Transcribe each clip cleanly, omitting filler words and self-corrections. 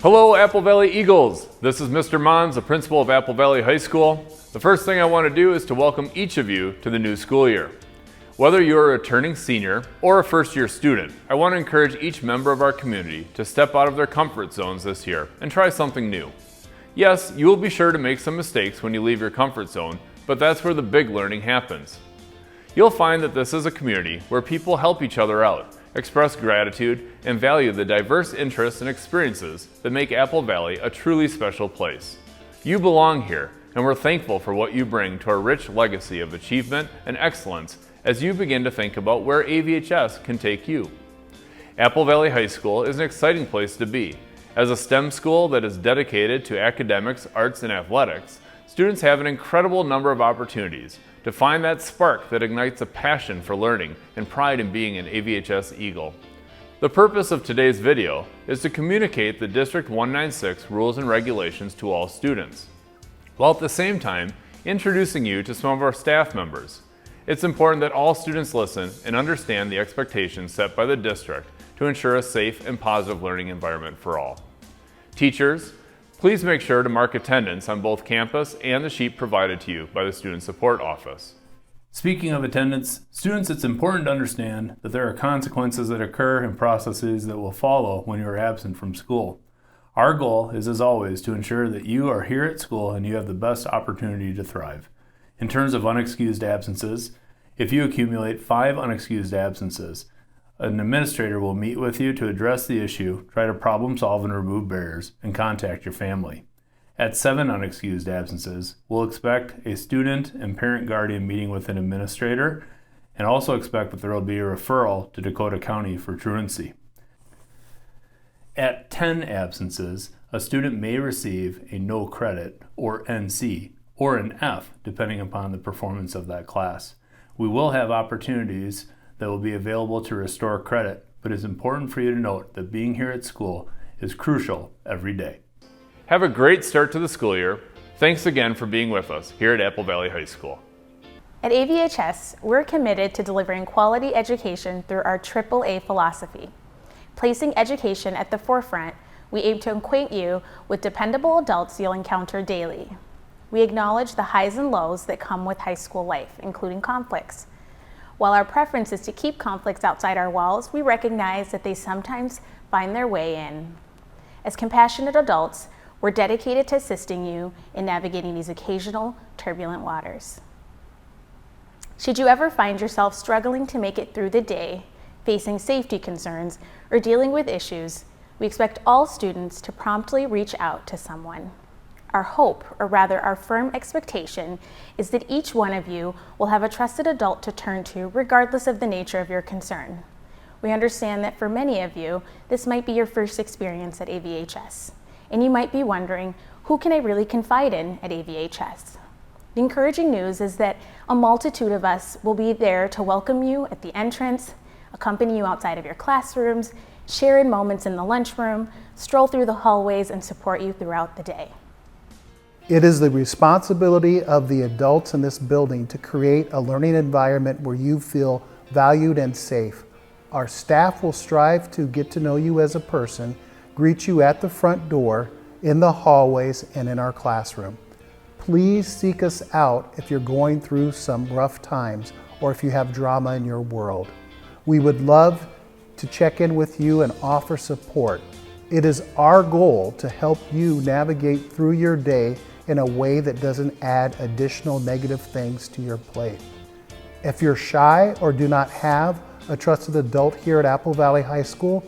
Hello Apple Valley Eagles! This is Mr. Mons, the principal of Apple Valley High School. The first thing I want to do is to welcome each of you to the new school year. Whether you're a returning senior or a first-year student, I want to encourage each member of our community to step out of their comfort zones this year and try something new. Yes, you will be sure to make some mistakes when you leave your comfort zone, but that's where the big learning happens. You'll find that this is a community where people help each other out, express gratitude, and value the diverse interests and experiences that make Apple Valley a truly special place. You belong here, and we're thankful for what you bring to our rich legacy of achievement and excellence as you begin to think about where AVHS can take you. Apple Valley High School is an exciting place to be. As a STEM school that is dedicated to academics, arts, and athletics, students have an incredible number of opportunities to find that spark that ignites a passion for learning and pride in being an AVHS Eagle. The purpose of today's video is to communicate the District 196 rules and regulations to all students, while at the same time introducing you to some of our staff members. It's important that all students listen and understand the expectations set by the district to ensure a safe and positive learning environment for all. Teachers, please make sure to mark attendance on both campus and the sheet provided to you by the Student Support Office. Speaking of attendance, students, it's important to understand that there are consequences that occur and processes that will follow when you are absent from school. Our goal is, as always, to ensure that you are here at school and you have the best opportunity to thrive. In terms of unexcused absences, if you accumulate 5 unexcused absences, an administrator will meet with you to address the issue, try to problem solve and remove barriers, and contact your family. At 7 unexcused absences, we'll expect a student and parent-guardian meeting with an administrator, and also expect that there will be a referral to Dakota County for truancy. At 10 absences, a student may receive a no credit, or NC, or an F, depending upon the performance of that class. We will have opportunities that will be available to restore credit, but it's important for you to note that being here at school is crucial every day. Have a great start to the school year. Thanks again for being with us here at Apple Valley High School. At AVHS, we're committed to delivering quality education through our AAA philosophy. Placing education at the forefront, we aim to acquaint you with dependable adults you'll encounter daily. We acknowledge the highs and lows that come with high school life, including conflicts. While our preference is to keep conflicts outside our walls, we recognize that they sometimes find their way in. As compassionate adults, we're dedicated to assisting you in navigating these occasional turbulent waters. Should you ever find yourself struggling to make it through the day, facing safety concerns, or dealing with issues, we expect all students to promptly reach out to someone. Our hope, or rather our firm expectation, is that each one of you will have a trusted adult to turn to regardless of the nature of your concern. We understand that for many of you, this might be your first experience at AVHS, and you might be wondering, who can I really confide in at AVHS? The encouraging news is that a multitude of us will be there to welcome you at the entrance, accompany you outside of your classrooms, share in moments in the lunchroom, stroll through the hallways, and support you throughout the day. It is the responsibility of the adults in this building to create a learning environment where you feel valued and safe. Our staff will strive to get to know you as a person, greet you at the front door, in the hallways, and in our classroom. Please seek us out if you're going through some rough times or if you have drama in your world. We would love to check in with you and offer support. It is our goal to help you navigate through your day in a way that doesn't add additional negative things to your plate. If you're shy or do not have a trusted adult here at Apple Valley High School,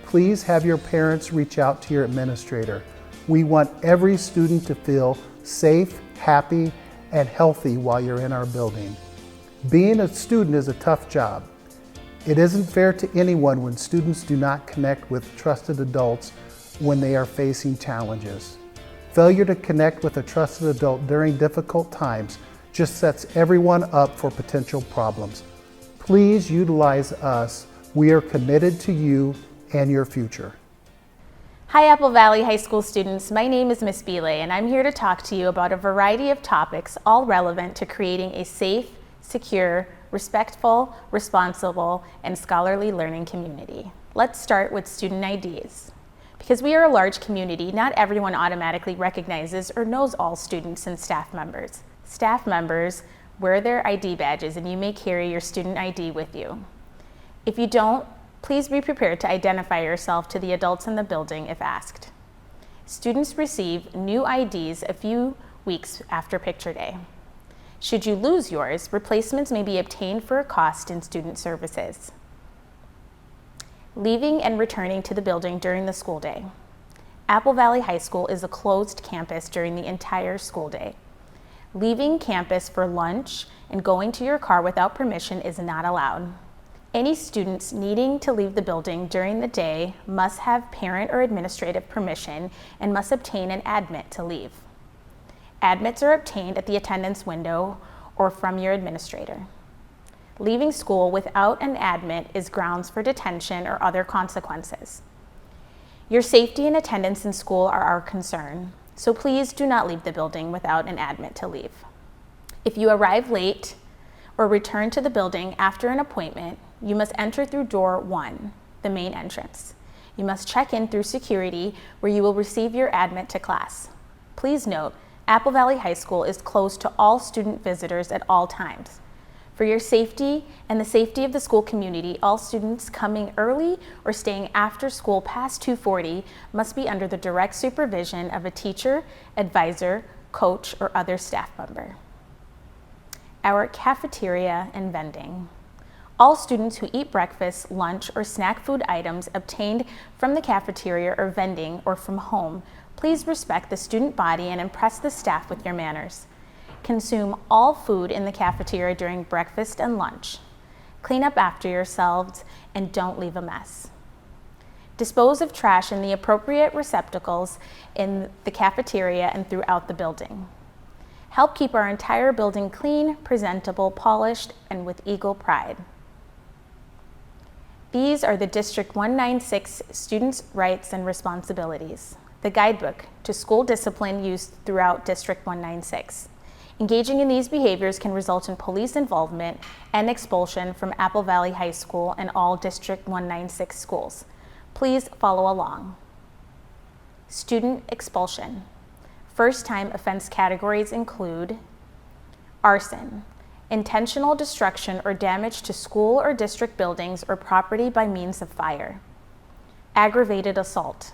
please have your parents reach out to your administrator. We want every student to feel safe, happy, and healthy while you're in our building. Being a student is a tough job. It isn't fair to anyone when students do not connect with trusted adults when they are facing challenges. Failure to connect with a trusted adult during difficult times just sets everyone up for potential problems. Please utilize us. We are committed to you and your future. Hi Apple Valley High School students, my name is Miss Belay and I'm here to talk to you about a variety of topics all relevant to creating a safe, secure, respectful, responsible, and scholarly learning community. Let's start with student IDs. Because we are a large community, not everyone automatically recognizes or knows all students and staff members. Staff members wear their ID badges, and you may carry your student ID with you. If you don't, please be prepared to identify yourself to the adults in the building if asked. Students receive new IDs a few weeks after picture day. Should you lose yours, replacements may be obtained for a cost in student services. Leaving and returning to the building during the school day. Apple Valley High School is a closed campus during the entire school day. Leaving campus for lunch and going to your car without permission is not allowed. Any students needing to leave the building during the day must have parent or administrative permission and must obtain an admit to leave. Admits are obtained at the attendance window or from your administrator. Leaving school without an admit is grounds for detention or other consequences. Your safety and attendance in school are our concern, so please do not leave the building without an admit to leave. If you arrive late or return to the building after an appointment, you must enter through door 1, the main entrance. You must check in through security, where you will receive your admit to class. Please note, Apple Valley High School is closed to all student visitors at all times. For your safety and the safety of the school community, all students coming early or staying after school past 2:40 must be under the direct supervision of a teacher, advisor, coach, or other staff member. Our cafeteria and vending. All students who eat breakfast, lunch, or snack food items obtained from the cafeteria or vending or from home, please respect the student body and impress the staff with your manners. Consume all food in the cafeteria during breakfast and lunch. Clean up after yourselves and don't leave a mess. Dispose of trash in the appropriate receptacles in the cafeteria and throughout the building. Help keep our entire building clean, presentable, polished, and with eagle pride. These are the District 196 Students' Rights and Responsibilities, the guidebook to school discipline used throughout District 196. Engaging in these behaviors can result in police involvement and expulsion from Apple Valley High School and all District 196 schools. Please follow along. Student expulsion. First-time offense categories include arson, intentional destruction or damage to school or district buildings or property by means of fire, aggravated assault,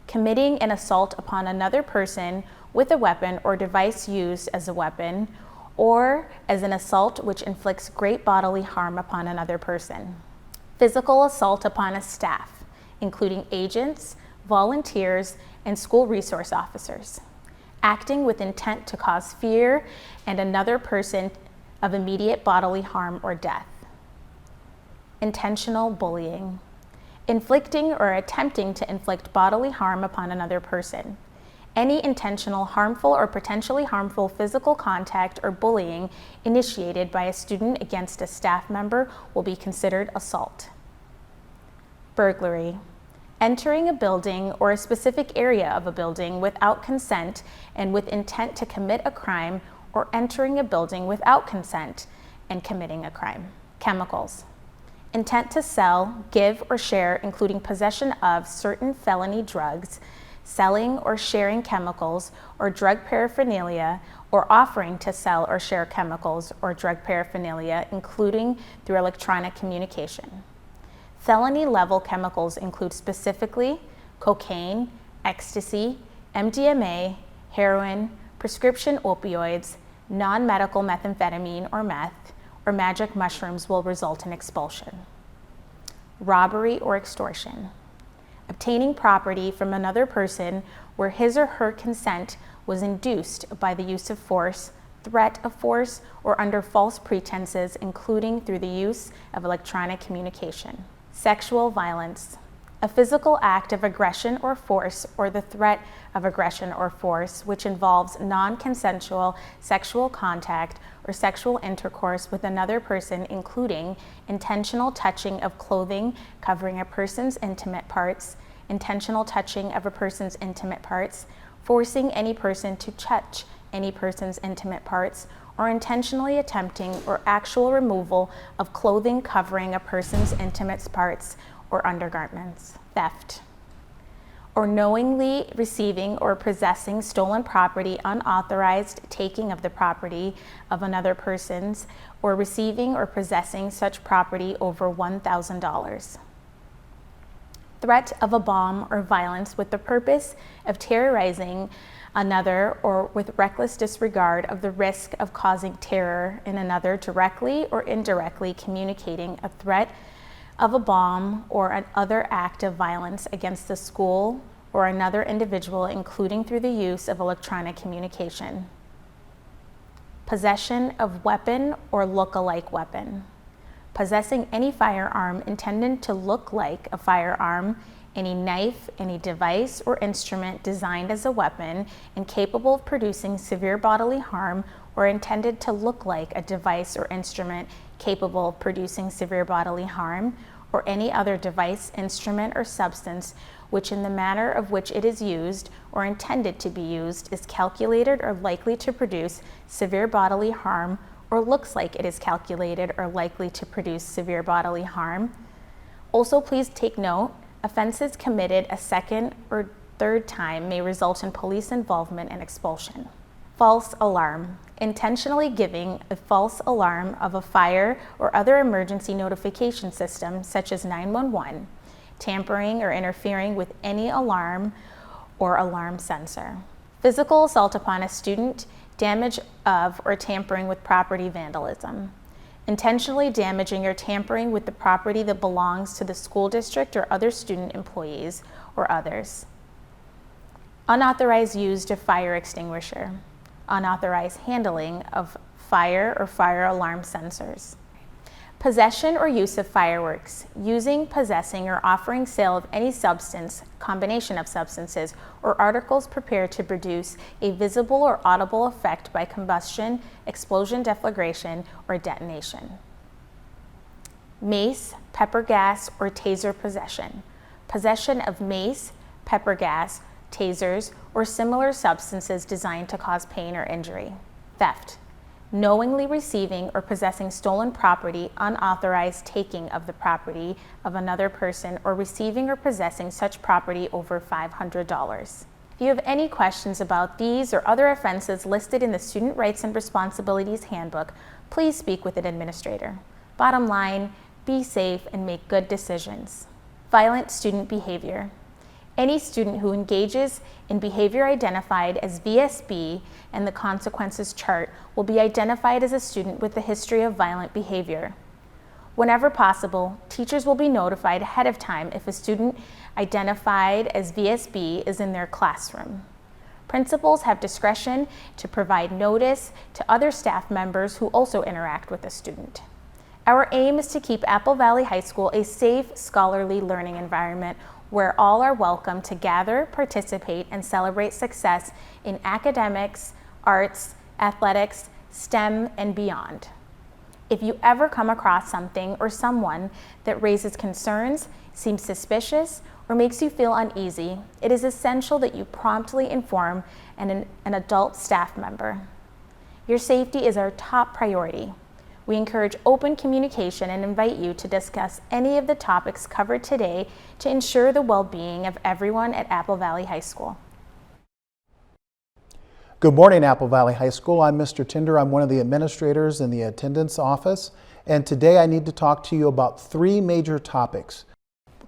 committing an assault upon another person with a weapon or device used as a weapon, or as an assault which inflicts great bodily harm upon another person. Physical assault upon a staff, including agents, volunteers, and school resource officers. Acting with intent to cause fear and another person of immediate bodily harm or death. Intentional bullying. Inflicting or attempting to inflict bodily harm upon another person. Any intentional, harmful, or potentially harmful physical contact or bullying initiated by a student against a staff member will be considered assault. Burglary. Entering a building or a specific area of a building without consent and with intent to commit a crime, or entering a building without consent and committing a crime. Chemicals. Intent to sell, give, or share, including possession of certain felony drugs, selling or sharing chemicals or drug paraphernalia, or offering to sell or share chemicals or drug paraphernalia, including through electronic communication. Felony level chemicals include specifically cocaine, ecstasy, MDMA, heroin, prescription opioids, non-medical methamphetamine or meth, or magic mushrooms will result in expulsion. Robbery or extortion. Obtaining property from another person where his or her consent was induced by the use of force, threat of force, or under false pretenses, including through the use of electronic communication. Sexual violence. A physical act of aggression or force, or the threat of aggression or force, which involves non-consensual sexual contact or sexual intercourse with another person, including intentional touching of clothing covering a person's intimate parts, intentional touching of a person's intimate parts, forcing any person to touch any person's intimate parts, or intentionally attempting or actual removal of clothing covering a person's intimate parts or undergarments. Theft. or knowingly receiving or possessing stolen property, unauthorized taking of the property of another person's, or receiving or possessing such property over $1,000. Threat of a bomb or violence with the purpose of terrorizing another or with reckless disregard of the risk of causing terror in another, directly or indirectly communicating a threat of a bomb or an other act of violence against the school or another individual, including through the use of electronic communication. Possession of weapon or look-alike weapon. Possessing any firearm intended to look like a firearm, any knife, any device or instrument designed as a weapon and capable of producing severe bodily harm, or intended to look like a device or instrument capable of producing severe bodily harm, or any other device, instrument, or substance which in the manner of which it is used or intended to be used is calculated or likely to produce severe bodily harm, or looks like it is calculated or likely to produce severe bodily harm. Also, please take note, offenses committed a second or third time may result in police involvement and expulsion. False alarm. Intentionally giving a false alarm of a fire or other emergency notification system such as 911, tampering or interfering with any alarm or alarm sensor. Physical assault upon a student, damage of or tampering with property, vandalism. Intentionally damaging or tampering with the property that belongs to the school district or other student employees or others. Unauthorized use of fire extinguisher. Unauthorized handling of fire or fire alarm sensors. Possession or use of fireworks. Using, possessing, or offering sale of any substance, combination of substances, or articles prepared to produce a visible or audible effect by combustion, explosion, deflagration, or detonation. Mace, pepper gas, or taser possession. Possession of mace, pepper gas, tasers, or similar substances designed to cause pain or injury. Theft. Knowingly receiving or possessing stolen property, unauthorized taking of the property of another person, or receiving or possessing such property over $500. If you have any questions about these or other offenses listed in the Student Rights and Responsibilities Handbook, please speak with an administrator. Bottom line, be safe and make good decisions. Violent student behavior. Any student who engages in behavior identified as VSB and the consequences chart will be identified as a student with a history of violent behavior. Whenever possible, teachers will be notified ahead of time if a student identified as VSB is in their classroom. Principals have discretion to provide notice to other staff members who also interact with the student. Our aim is to keep Apple Valley High School a safe, scholarly learning environment where all are welcome to gather, participate, and celebrate success in academics, arts, athletics, STEM, and beyond. If you ever come across something or someone that raises concerns, seems suspicious, or makes you feel uneasy, it is essential that you promptly inform an adult staff member. Your safety is our top priority. We encourage open communication and invite you to discuss any of the topics covered today to ensure the well-being of everyone at Apple Valley High School. Good morning, Apple Valley High School. I'm Mr. Tinder. I'm one of the administrators in the attendance office, and today I need to talk to you about three major topics.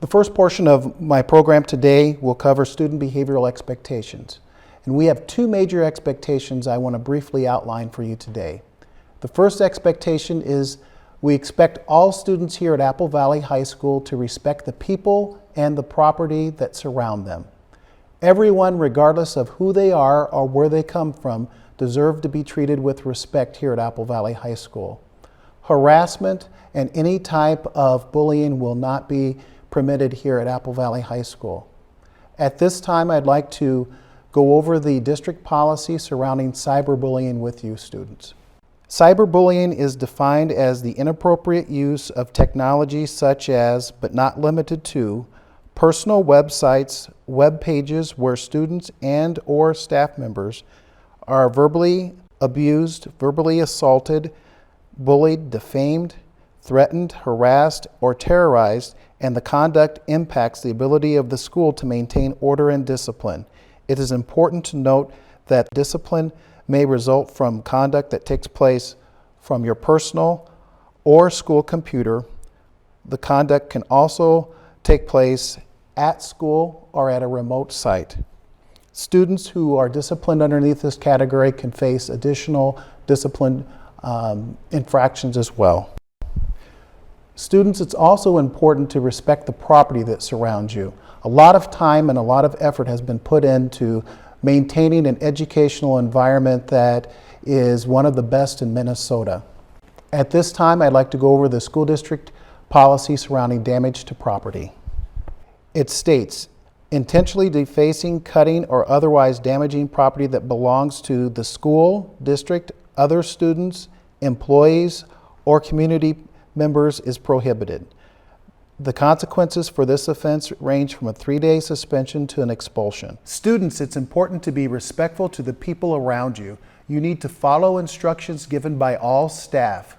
The first portion of my program today will cover student behavioral expectations, and we have two major expectations I want to briefly outline for you today. The first expectation is we expect all students here at Apple Valley High School to respect the people and the property that surround them. Everyone, regardless of who they are or where they come from, deserve to be treated with respect here at Apple Valley High School. Harassment and any type of bullying will not be permitted here at Apple Valley High School. At this time, I'd like to go over the district policy surrounding cyberbullying with you students. Cyberbullying is defined as the inappropriate use of technology such as, but not limited to, personal websites, web pages where students and or staff members are verbally abused, verbally assaulted, bullied, defamed, threatened, harassed, or terrorized, and the conduct impacts the ability of the school to maintain order and discipline. It is important to note that discipline may result from conduct that takes place from your personal or school computer. The conduct can also take place at school or at a remote site. Students who are disciplined underneath this category can face additional discipline infractions as well. Students, it's also important to respect the property that surrounds you. A lot of time and a lot of effort has been put into maintaining an educational environment that is one of the best in Minnesota. At this time, I'd like to go over the school district policy surrounding damage to property. It states, intentionally defacing, cutting, or otherwise damaging property that belongs to the school, district, other students, employees, or community members is prohibited. The consequences for this offense range from a 3-day suspension to an expulsion. Students, it's important to be respectful to the people around you. You need to follow instructions given by all staff.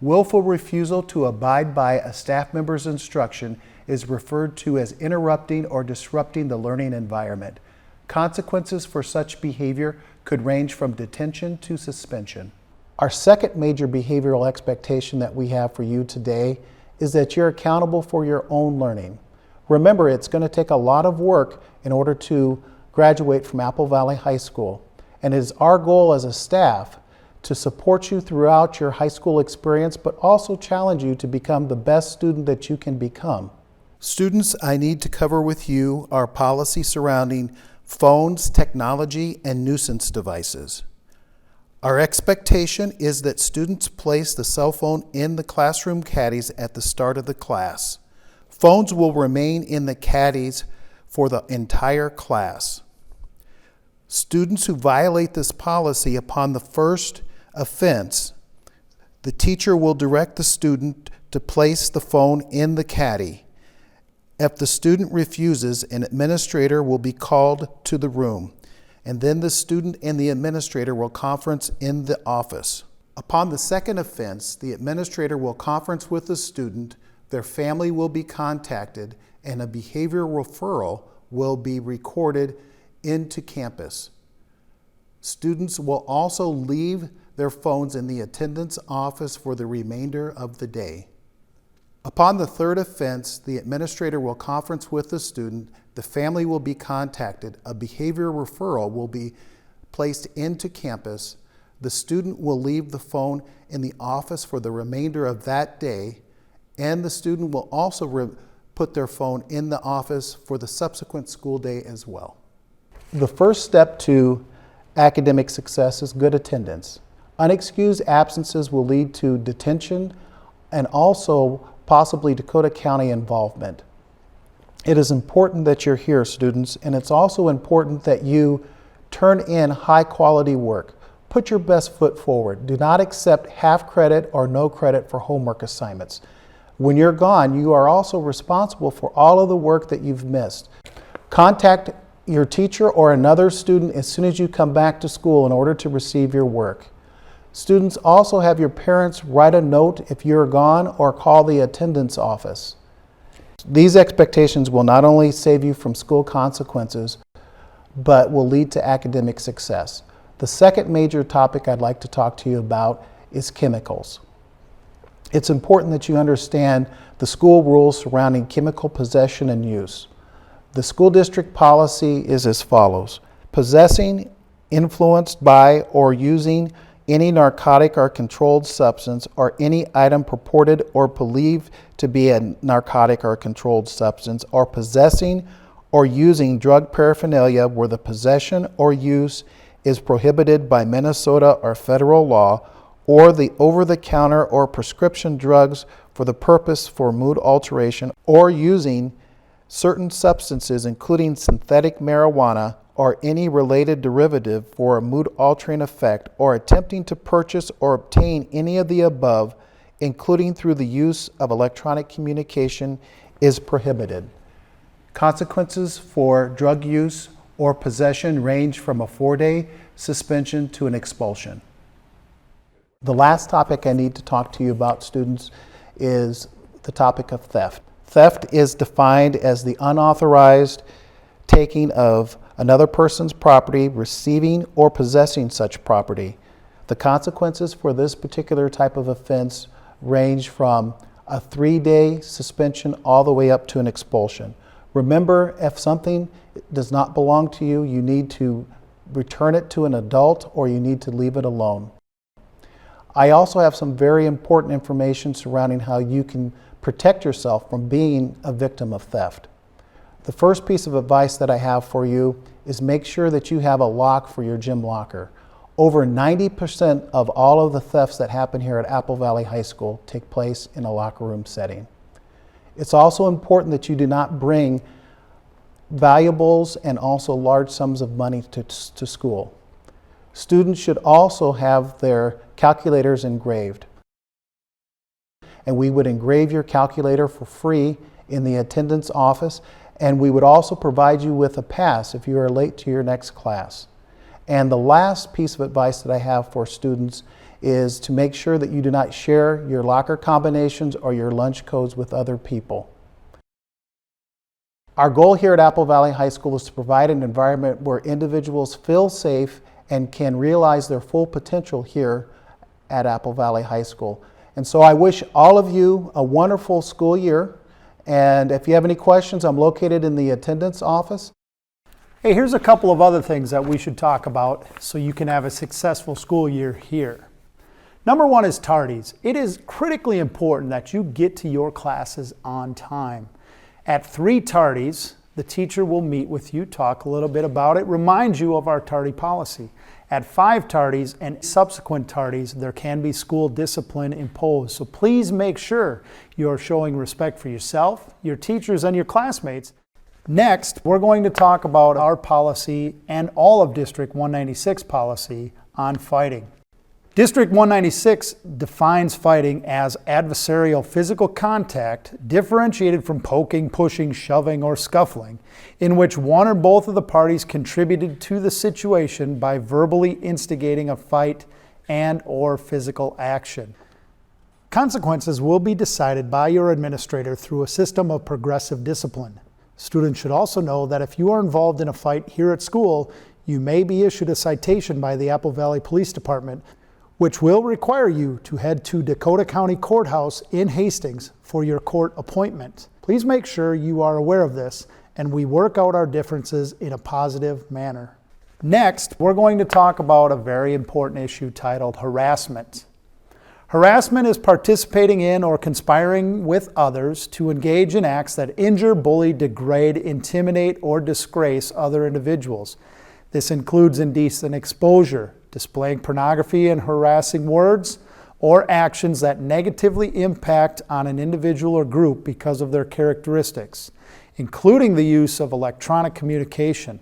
Willful refusal to abide by a staff member's instruction is referred to as interrupting or disrupting the learning environment. Consequences for such behavior could range from detention to suspension. Our second major behavioral expectation that we have for you today is that you're accountable for your own learning. Remember, it's going to take a lot of work in order to graduate from Apple Valley High School. And it is our goal as a staff to support you throughout your high school experience, but also challenge you to become the best student that you can become. Students, I need to cover with you our policy surrounding phones, technology, and nuisance devices. Our expectation is that students place the cell phone in the classroom caddies at the start of the class. Phones will remain in the caddies for the entire class. Students who violate this policy upon the first offense, the teacher will direct the student to place the phone in the caddy. If the student refuses, an administrator will be called to the room, and then the student and the administrator will conference in the office. Upon the second offense, the administrator will conference with the student, their family will be contacted, and a behavior referral will be recorded into campus. Students will also leave their phones in the attendance office for the remainder of the day. Upon the third offense, the administrator will conference with the student, the family will be contacted, a behavior referral will be placed into campus, the student will leave the phone in the office for the remainder of that day, and the student will also put their phone in the office for the subsequent school day as well. The first step to academic success is good attendance. Unexcused absences will lead to detention and also possibly Dakota County involvement. It is important that you're here, students, and it's also important that you turn in high quality work. Put your best foot forward. Do not accept half credit or no credit for homework assignments. When you're gone, you are also responsible for all of the work that you've missed. Contact your teacher or another student as soon as you come back to school in order to receive your work. Students, also have your parents write a note if you're gone or call the attendance office. These expectations will not only save you from school consequences, but will lead to academic success. The second major topic I'd like to talk to you about is chemicals. It's important that you understand the school rules surrounding chemical possession and use. The school district policy is as follows: possessing, influenced by, or using any narcotic or controlled substance or any item purported or believed to be a narcotic or controlled substance, or possessing or using drug paraphernalia where the possession or use is prohibited by Minnesota or federal law, or the over-the-counter or prescription drugs for the purpose for mood alteration, or using certain substances including synthetic marijuana or any related derivative for a mood-altering effect, or attempting to purchase or obtain any of the above, including through the use of electronic communication, is prohibited. Consequences for drug use or possession range from a 4-day suspension to an expulsion. The last topic I need to talk to you about, students, is the topic of theft. Theft is defined as the unauthorized taking of another person's property, receiving or possessing such property. The consequences for this particular type of offense range from a 3-day suspension all the way up to an expulsion. Remember, if something does not belong to you, you need to return it to an adult or you need to leave it alone. I also have some very important information surrounding how you can protect yourself from being a victim of theft. The first piece of advice that I have for you is make sure that you have a lock for your gym locker. Over 90% of all of the thefts that happen here at Apple Valley High School take place in a locker room setting. It's also important that you do not bring valuables and also large sums of money to school. Students should also have their calculators engraved. And we would engrave your calculator for free in the attendance office, and we would also provide you with a pass if you are late to your next class. And the last piece of advice that I have for students is to make sure that you do not share your locker combinations or your lunch codes with other people. Our goal here at Apple Valley High School is to provide an environment where individuals feel safe and can realize their full potential here at Apple Valley High School. And so I wish all of you a wonderful school year. And if you have any questions, I'm located in the attendance office. Hey, here's a couple of other things that we should talk about so you can have a successful school year here. Number one is tardies. It is critically important that you get to your classes on time. At 3 tardies, the teacher will meet with you, talk a little bit about it, remind you of our tardy policy. At 5 tardies and subsequent tardies, there can be school discipline imposed. So please make sure you're showing respect for yourself, your teachers, and your classmates. Next, we're going to talk about our policy and all of District 196 policy on fighting. District 196 defines fighting as adversarial physical contact differentiated from poking, pushing, shoving, or scuffling, in which one or both of the parties contributed to the situation by verbally instigating a fight and or physical action. Consequences will be decided by your administrator through a system of progressive discipline. Students should also know that if you are involved in a fight here at school, you may be issued a citation by the Apple Valley Police Department, which will require you to head to Dakota County Courthouse in Hastings for your court appointment. Please make sure you are aware of this and we work out our differences in a positive manner. Next, we're going to talk about a very important issue titled harassment. Harassment is participating in or conspiring with others to engage in acts that injure, bully, degrade, intimidate, or disgrace other individuals. This includes indecent exposure, displaying pornography and harassing words, or actions that negatively impact on an individual or group because of their characteristics, including the use of electronic communication.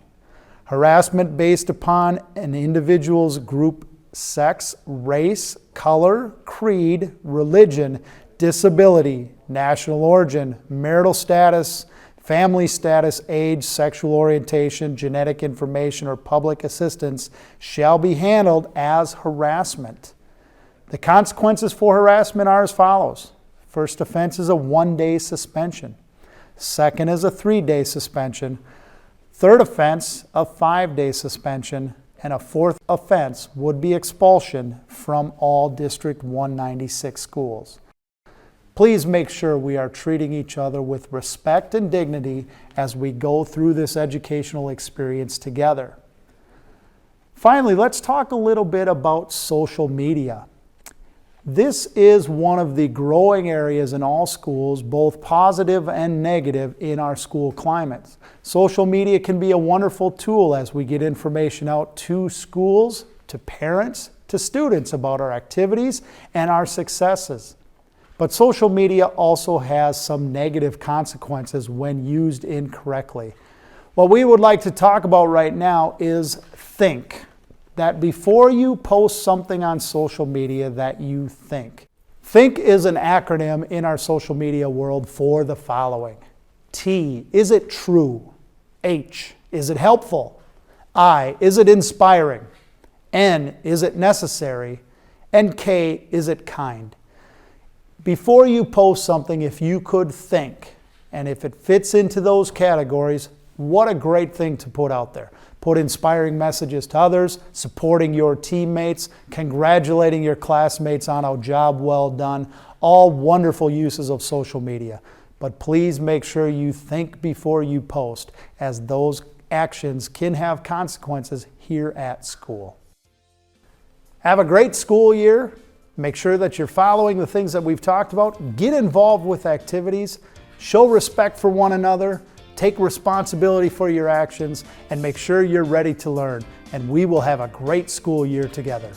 Harassment based upon an individual's group sex, race, color, creed, religion, disability, national origin, marital status, family status, age, sexual orientation, genetic information, or public assistance shall be handled as harassment. The consequences for harassment are as follows. First offense is a 1-day suspension. Second is a 3-day suspension. Third offense, a 5-day suspension. And a fourth offense would be expulsion from all District 196 schools. Please make sure we are treating each other with respect and dignity as we go through this educational experience together. Finally, let's talk a little bit about social media. This is one of the growing areas in all schools, both positive and negative in our school climates. Social media can be a wonderful tool as we get information out to schools, to parents, to students about our activities and our successes. But social media also has some negative consequences when used incorrectly. What we would like to talk about right now is think. That before you post something on social media that you think. Think is an acronym in our social media world for the following. T, is it true? H, is it helpful? I, is it inspiring? N, is it necessary? And K, is it kind? Before you post something, if you could think, And if it fits into those categories, what a great thing to put out there. Put inspiring messages to others, supporting your teammates, congratulating your classmates on a job well done. All wonderful uses of social media. But please make sure you think before you post, as those actions can have consequences here at school. Have a great school year. Make sure that you're following the things that we've talked about. Get involved with activities. Show respect for one another. Take responsibility for your actions, and make sure you're ready to learn. And we will have a great school year together.